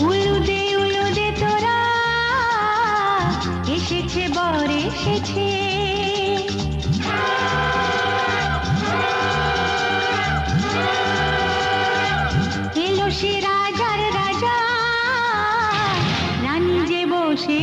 উলুদে তোরা, এসেছে বর এসেছে। এলো সে রাজার রাজা, রানী যে বসে